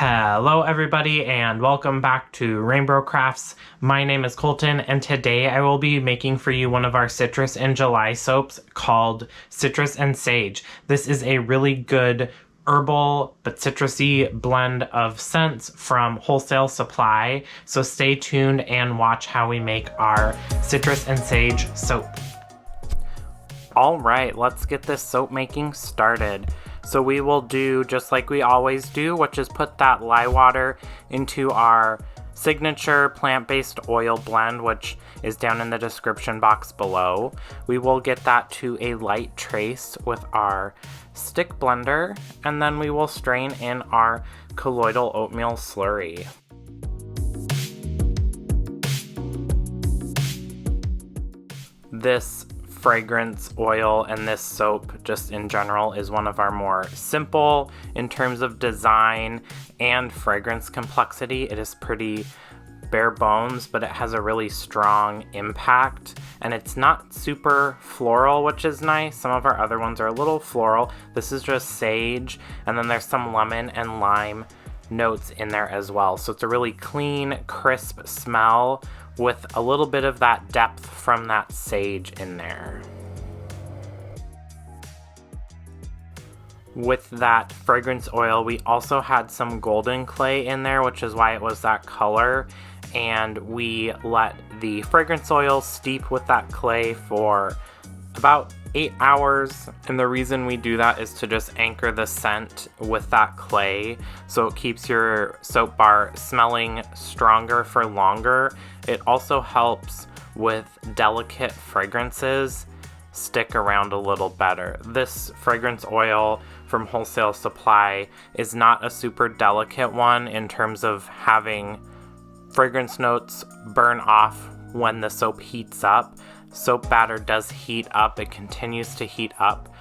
Hello everybody and welcome back to RainBro Crafts. My name is Colton and today I will be making for you one of our Citrus in July soaps called Citrus and Sage. This is a really good herbal but citrusy blend of scents from Wholesale Supply. So stay tuned and watch how we make our Citrus and Sage soap. Alright, let's get this soap making started. So we will do just like we always do, which is put that lye water into our signature plant-based oil blend, which is down in the description box below. We will get that to a light trace with our stick blender, and then we will strain in our colloidal oatmeal slurry. This fragrance oil and this soap just in general is one of our more simple in terms of design and fragrance complexity. It is pretty bare bones, but it has a really strong impact, and it's not super floral, which is nice. Some of our other ones are a little floral. This is just sage, and then there's some lemon and lime notes in there as well. So it's a really clean, crisp smell with a little bit of that depth from that sage in there. With that fragrance oil, we also had some golden clay in there, which is why it was that color. And we let the fragrance oil steep with that clay for about 8 hours, and the reason we do that is to just anchor the scent with that clay so it keeps your soap bar smelling stronger for longer. It also helps with delicate fragrances stick around a little better. This fragrance oil from Wholesale Supply is not a super delicate one in terms of having fragrance notes burn off when the soap heats up. Soap batter does heat up. It continues to heat up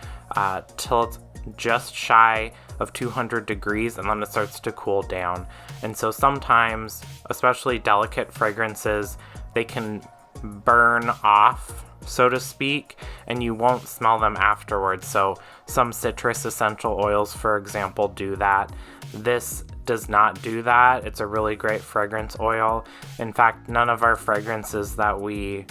till it's just shy of 200 degrees, and then it starts to cool down. And so sometimes, especially delicate fragrances, they can burn off, so to speak, and you won't smell them afterwards. So some citrus essential oils, for example, do that. This does not do that. It's a really great fragrance oil. In fact, none of our fragrances that we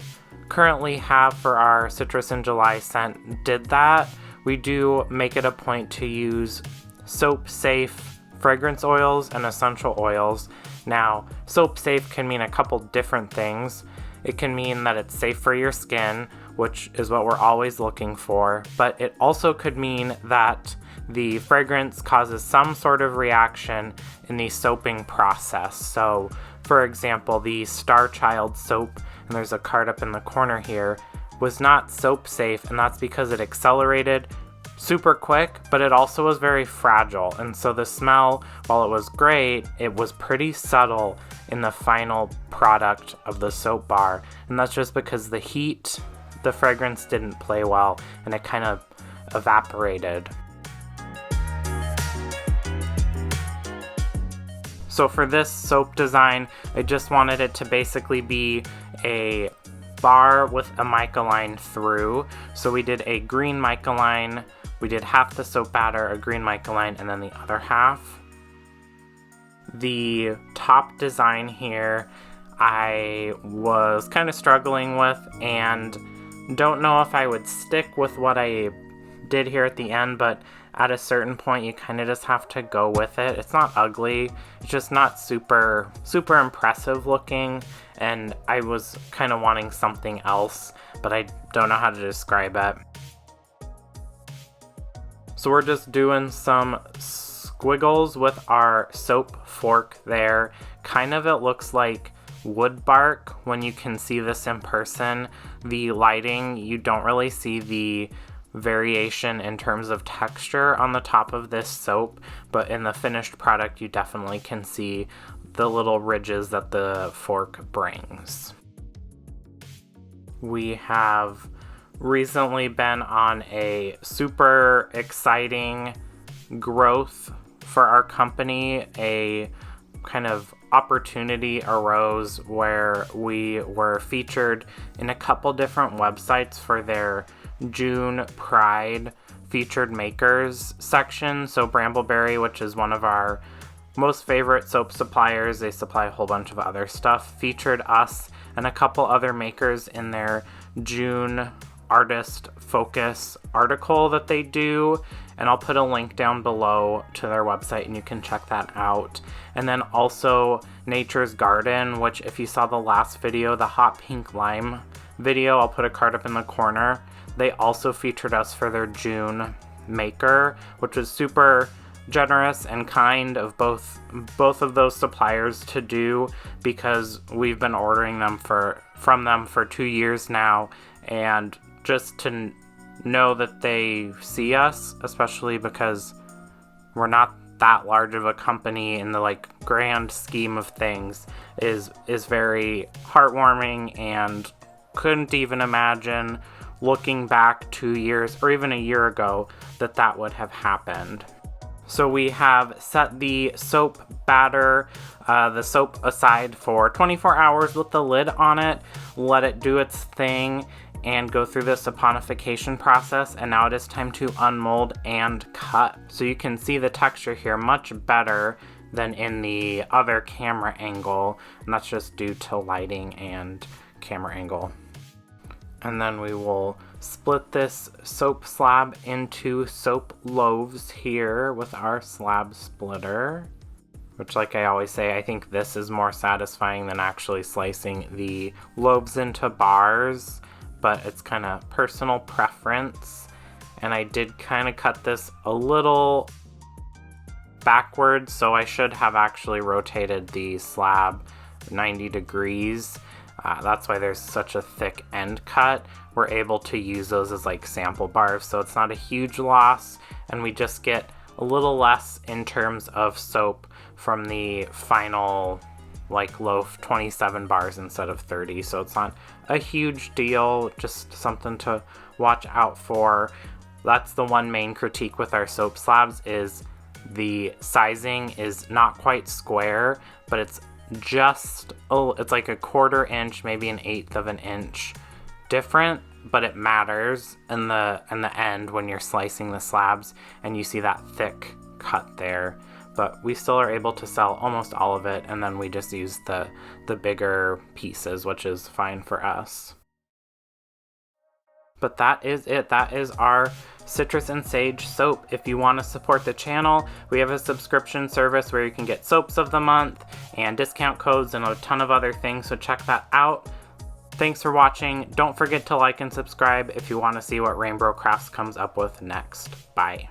currently have for our Citrus in July scent did that. We do make it a point to use soap safe fragrance oils and essential oils. Now, soap safe can mean a couple different things. It can mean that it's safe for your skin, which is what we're always looking for, but it also could mean that the fragrance causes some sort of reaction in the soaping process. So, for example, the Star Child soap, and there's a card up in the corner here, was not soap safe, and that's because it accelerated super quick, but it also was very fragile. And so the smell, while it was great, it was pretty subtle in the final product of the soap bar. And that's just because the heat, the fragrance didn't play well, and it kind of evaporated. So for this soap design, I just wanted it to basically be a bar with a mica line through. So we did a green mica line, we did half the soap batter, a green mica line, and then the other half. The top design here, I was kind of struggling with and don't know if I would stick with what I did here at the end, but at a certain point you kind of just have to go with it. It's not ugly, it's just not super impressive looking, and I was kind of wanting something else, but I don't know how to describe it. So we're just doing some squiggles with our soap fork there. Kind of it looks like wood bark when you can see this in person. The lighting, you don't really see the variation in terms of texture on the top of this soap, but in the finished product you definitely can see the little ridges that the fork brings. We have recently been on a super exciting growth for our company. A kind of opportunity arose where we were featured in a couple different websites for their June Pride featured makers section. So Brambleberry, which is one of our most favorite soap suppliers, they supply a whole bunch of other stuff, featured us and a couple other makers in their June artist focus article that they do, and I'll put a link down below to their website and you can check that out. And then also Nature's Garden, which if you saw the last video, the hot pink lime video, I'll put a card up in the corner. They also featured us for their June maker, which was super generous and kind of both of those suppliers to do, because we've been ordering them from them for 2 years now, and just to know that they see us, especially because we're not that large of a company in the like grand scheme of things, is very heartwarming, and couldn't even imagine looking back 2 years or even a year ago that would have happened. So we have set the soap batter, the soap aside for 24 hours with the lid on it, let it do its thing and go through the saponification process, and now it is time to unmold and cut. So you can see the texture here much better than in the other camera angle, and that's just due to lighting and camera angle. And then we will split this soap slab into soap loaves here with our slab splitter, which, like I always say, I think this is more satisfying than actually slicing the loaves into bars, but it's kind of personal preference. And I did kind of cut this a little backwards, so I should have actually rotated the slab 90 degrees. That's why there's such a thick end cut. We're able to use those as like sample bars, so it's not a huge loss, and we just get a little less in terms of soap from the final like loaf, 27 bars instead of 30, so it's not a huge deal, just something to watch out for. That's the one main critique with our soap slabs, is the sizing is not quite square, but it's just, it's like a 1/4 inch, maybe an 1/8 of an inch different, but it matters in the end when you're slicing the slabs and you see that thick cut there. But we still are able to sell almost all of it, and then we just use the bigger pieces, which is fine for us. But that is it. That is our citrus and sage soap. If you want to support the channel, we have a subscription service where you can get soaps of the month and discount codes and a ton of other things, so check that out. Thanks for watching. Don't forget to like and subscribe if you want to see what RainBro Crafts comes up with next. Bye.